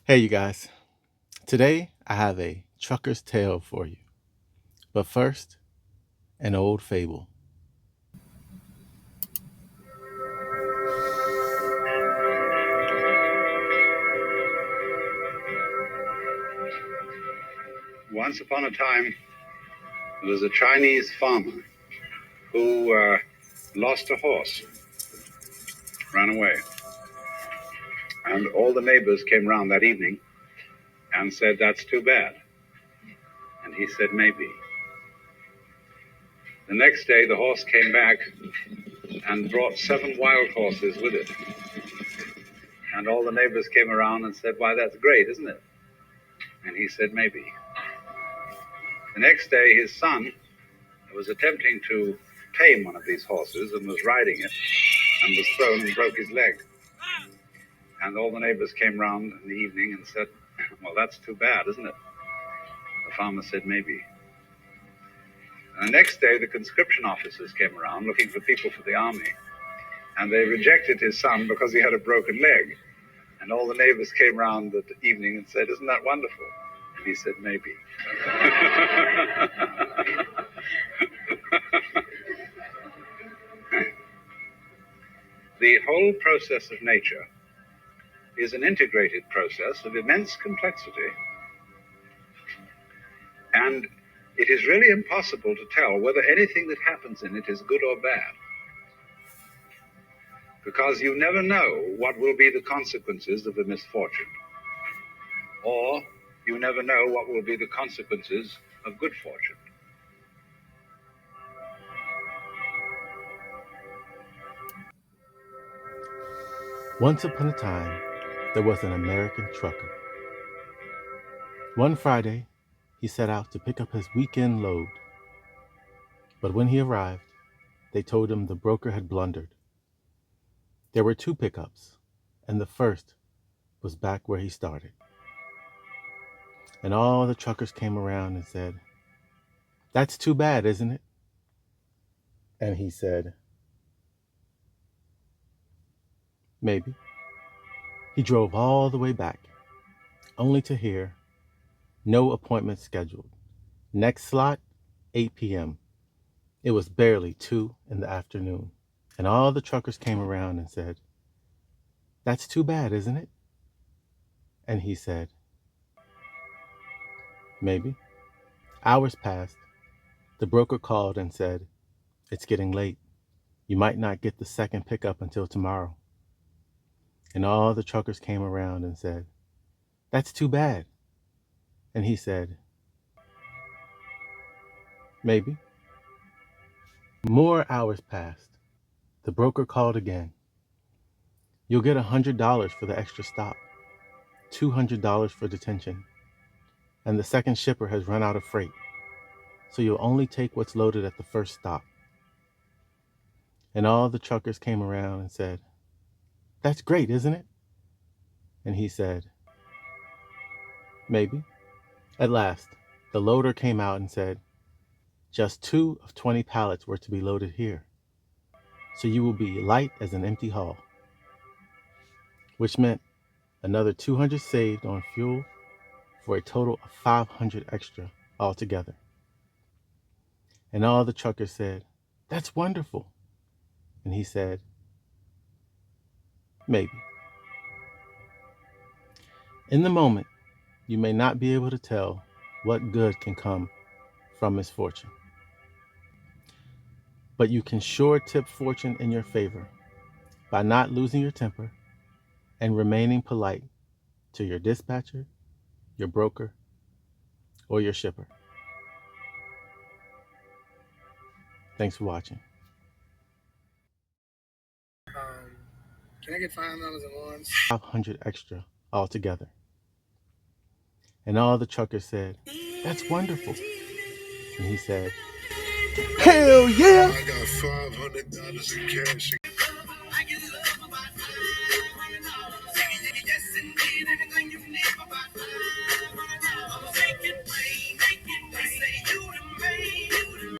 Hey, you guys. Today I have a trucker's tale for you. But first, an old fable. Once upon a time, there was a Chinese farmer who lost a horse, ran away. And all the neighbors came round that evening and said, "That's too bad." And he said, "Maybe." The next day, the horse came back and brought 7 wild horses with it. And all the neighbors came around and said, "Why, that's great, isn't it?" And he said, "Maybe." The next day, his son was attempting to tame one of these horses and was riding it and was thrown and broke his leg. And all the neighbors came round in the evening and said, "Well, that's too bad, isn't it?" The farmer said, "Maybe." And the next day, the conscription officers came around looking for people for the army. And they rejected his son because he had a broken leg. And all the neighbors came round that evening and said, "Isn't that wonderful?" And he said, "Maybe." The whole process of nature is an integrated process of immense complexity. And it is really impossible to tell whether anything that happens in it is good or bad, because you never know what will be the consequences of a misfortune, or you never know what will be the consequences of good fortune. Once upon a time, there was an American trucker. One Friday, he set out to pick up his weekend load. But when he arrived, they told him the broker had blundered. There were 2 pickups, and the first was back where he started. And all the truckers came around and said, "That's too bad, isn't it?" And he said, "Maybe." He drove all the way back, only to hear, "No appointment scheduled. Next slot, 8 p.m." It was barely 2 in the afternoon. And all the truckers came around and said, "That's too bad, isn't it?" And he said, "Maybe." Hours passed. The broker called and said, "It's getting late. You might not get the second pickup until tomorrow." And all the truckers came around and said, "That's too bad." And he said, "Maybe." More hours passed. The broker called again. "You'll get $100 for the extra stop, $200 for detention, and the second shipper has run out of freight, so you'll only take what's loaded at the first stop." And all the truckers came around and said, "That's great, isn't it?" And he said, "Maybe." At last, the loader came out and said, "Just 2 of 20 pallets were to be loaded here, so you will be light as an empty hull," which meant another 200 saved on fuel for a total of 500 extra altogether. And all the truckers said, "That's wonderful." And he said, "Maybe." In the moment, you may not be able to tell what good can come from misfortune, but you can sure tip fortune in your favor by not losing your temper and remaining polite to your dispatcher, your broker, or your shipper. Thanks for watching. Can I get $5 at once? 500 extra altogether. And all the truckers said, "That's wonderful." And he said, "Hell yeah!" I got $500 in cash.